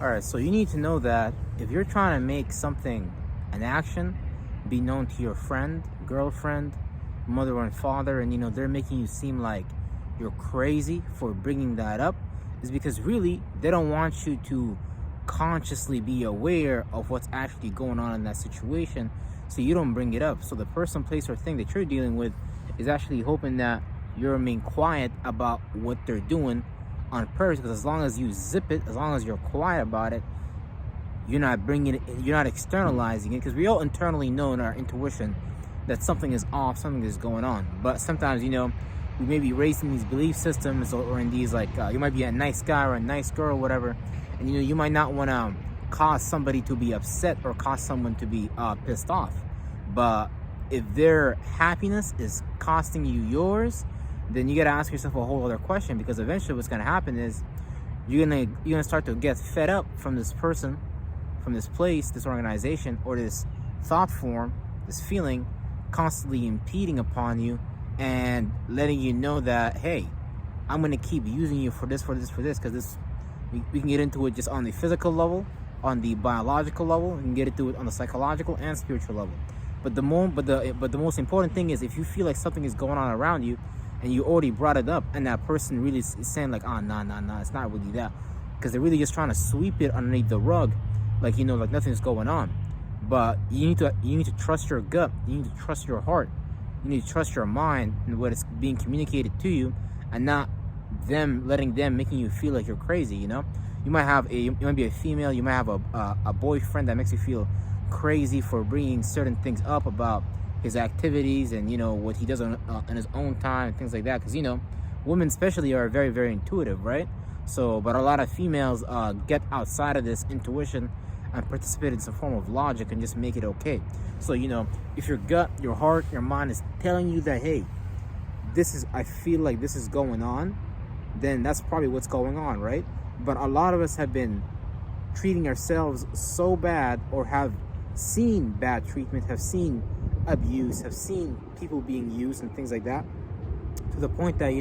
All right, so you need to know that if you're trying to make something, an action, be known to your friend, girlfriend, mother and father, and they're making you seem like you're crazy for bringing that up, is because really they don't want you to consciously be aware of what's actually going on in that situation, so you don't bring it up. So the person, place, or thing that you're dealing with is actually hoping that you remain quiet about what they're doing on purpose, because as long as you zip it, as long as you're quiet about it, you're not bringing it, you're not externalizing it, because we all internally know in our intuition that something is off, something is going on. But sometimes, we may be raised in these belief systems, or in these, like, you might be a nice guy or a nice girl or whatever, and you might not want to cause somebody to be upset or cause someone to be pissed off. But if their happiness is costing you yours, then you got to ask yourself a whole other question, because eventually what's going to happen is you're gonna start to get fed up from this person, from this place, this organization, or this thought form, this feeling constantly impeding upon you and letting you know that, hey, I'm going to keep using you for this, because this, we can get into it just on the physical level, on the biological level, we can get into it on the psychological and spiritual level. But the most important thing is, if you feel like something is going on around you and you already brought it up, and that person really is saying like, oh, nah, it's not really that, because they're really just trying to sweep it underneath the rug, like, like nothing's going on. But you need to trust your gut, you need to trust your heart, you need to trust your mind and what is being communicated to you, and not letting them making you feel like you're crazy. You might be a female, you might have a boyfriend that makes you feel crazy for bringing certain things up about his activities and what he does in his own time and things like that, because women especially are very, very intuitive, right? So, but a lot of females get outside of this intuition and participate in some form of logic and just make it okay. So if your gut, your heart, your mind is telling you that, hey, I feel like this is going on, then that's probably what's going on, right? But a lot of us have been treating ourselves so bad, or have seen bad treatment, have seen abuse, have seen people being used and things like that, to the point that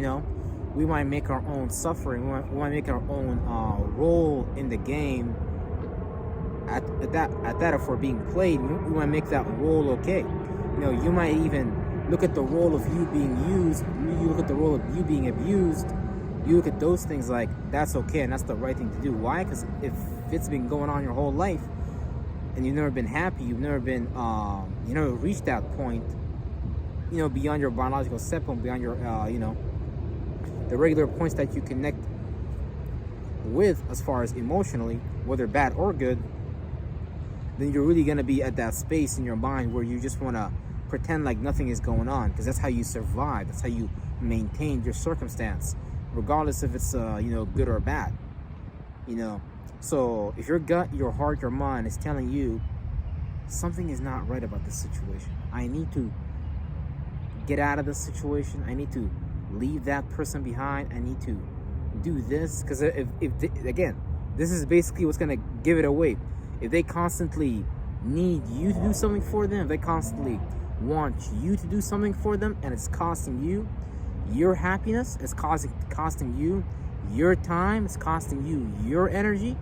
we might make our own suffering, we might make our own role in the game at that if we're being played, we might make that role okay. You might even look at the role of you being used, you look at the role of you being abused, you look at those things like that's okay and that's the right thing to do. Why? Because if it's been going on your whole life and you've never been happy, you've never been you never reached that point, beyond your biological set point, beyond your the regular points that you connect with as far as emotionally, whether bad or good, then you're really going to be at that space in your mind where you just want to pretend like nothing is going on, because that's how you survive, that's how you maintain your circumstance, regardless if it's good or bad. So if your gut, your heart, your mind is telling you something is not right about this situation, I need to get out of this situation, I need to leave that person behind, I need to do this, because again, this is basically what's going to give it away. If they constantly need you to do something for them, if they constantly want you to do something for them, and it's costing you your happiness, it's costing you your time, it's costing you your energy,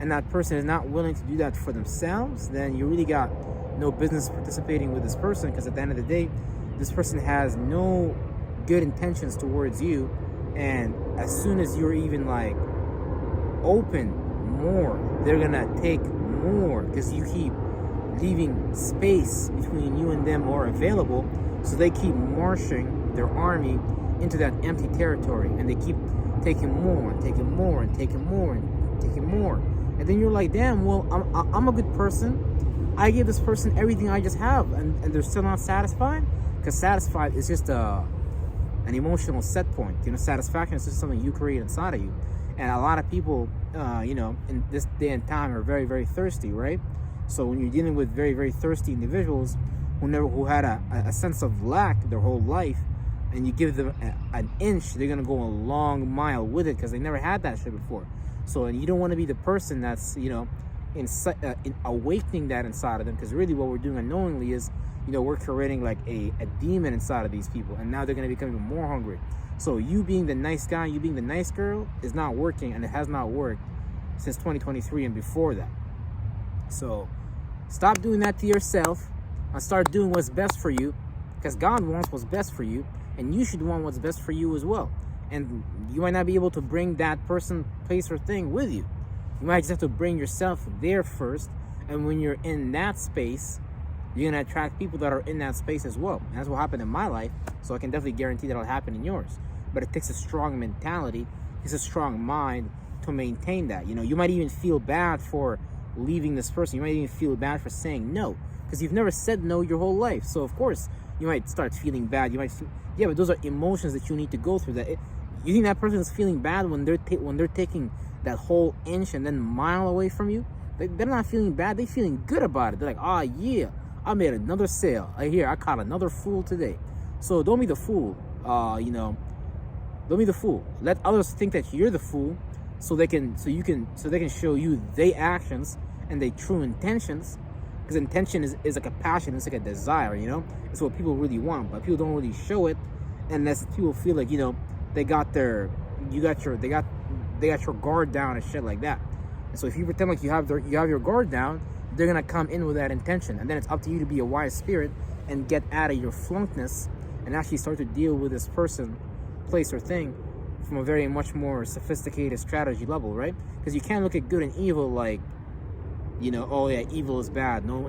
and that person is not willing to do that for themselves, then you really got no business participating with this person, because at the end of the day, this person has no good intentions towards you. And as soon as you're even like open more, they're gonna take more, because you keep leaving space between you and them or available, so they keep marching their army into that empty territory, and they keep taking more and taking more and taking more and taking more. And then you're like, damn, well, I'm a good person, I give this person everything I just have, and they're still not satisfied. Because satisfied is just an emotional set point. Satisfaction is just something you create inside of you. And a lot of people in this day and time are very, very thirsty, right? So when you're dealing with very, very thirsty individuals who had a sense of lack their whole life, and you give them an inch, they're gonna go a long mile with it, because they never had that shit before. So, and you don't want to be the person that's in awakening that inside of them, because really what we're doing unknowingly is we're creating like a demon inside of these people, and now they're going to become even more hungry. So you being the nice guy, you being the nice girl is not working, and it has not worked since 2023 and before that. So stop doing that to yourself and start doing what's best for you, because God wants what's best for you, and you should want what's best for you as well. And you might not be able to bring that person, place, or thing with you. You might just have to bring yourself there first, and when you're in that space, you're going to attract people that are in that space as well. And that's what happened in my life, so I can definitely guarantee that'll happen in yours. But it takes a strong mentality, it's a strong mind to maintain that. You know, you might even feel bad for leaving this person. You might even feel bad for saying no, because you've never said no your whole life. So of course you might start feeling bad. You might feel, yeah, but those are emotions that you need to go through. You think that person is feeling bad when they're taking that whole inch and then mile away from you? They're not feeling bad. They're feeling good about it. They're like, oh yeah, I made another sale. I caught another fool today. So don't be the fool. Don't be the fool. Let others think that you're the fool, so they can show you their actions and their true intentions. Because intention is like a passion, it's like a desire, you know? It's what people really want, but people don't really show it unless people feel like, you know, they got your guard down and shit like that. And so if you pretend like you have your guard down, they're gonna come in with that intention, and then it's up to you to be a wise spirit and get out of your flunkness and actually start to deal with this person, place, or thing from a very much more sophisticated strategy level, right? Because you can't look at good and evil like, you know, oh yeah, evil is bad. No.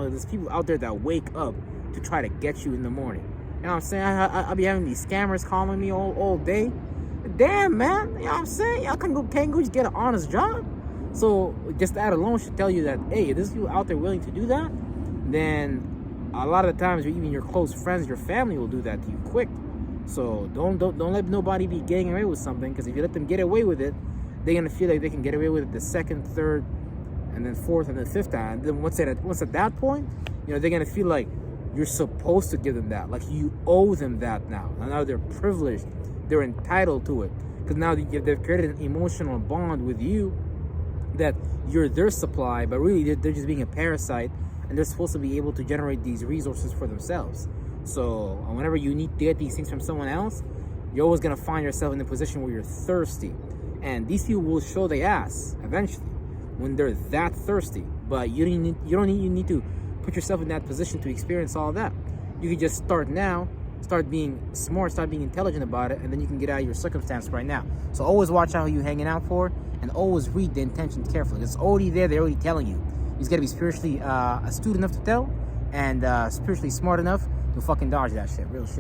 There's people out there that wake up to try to get you in the morning. You know what I'm saying? I'll be having these scammers calling me all day. Damn, man. You know what I'm saying? Y'all can't go just get an honest job. So just that alone should tell you that, hey, if there's people out there willing to do that, then a lot of the times even your close friends, your family will do that to you quick. So don't let nobody be getting away with something, because if you let them get away with it, they're gonna feel like they can get away with it the second, third, and then fourth, and then fifth time. And then once at that point, you know, they're gonna feel like you're supposed to give them that, like you owe them that now. And now they're privileged, they're entitled to it, because now they've created an emotional bond with you that you're their supply, but really they're just being a parasite, and they're supposed to be able to generate these resources for themselves. So whenever you need to get these things from someone else, you're always gonna find yourself in a position where you're thirsty, and these people will show their ass eventually when they're that thirsty. But you don't need to put yourself in that position to experience all that. You can just start now, start being smart, start being intelligent about it, and then you can get out of your circumstance right now. So always watch out who you're hanging out for, and always read the intention carefully. It's already there, they're already telling you. You just gotta be spiritually astute enough to tell, and spiritually smart enough to fucking dodge that shit. Real shit.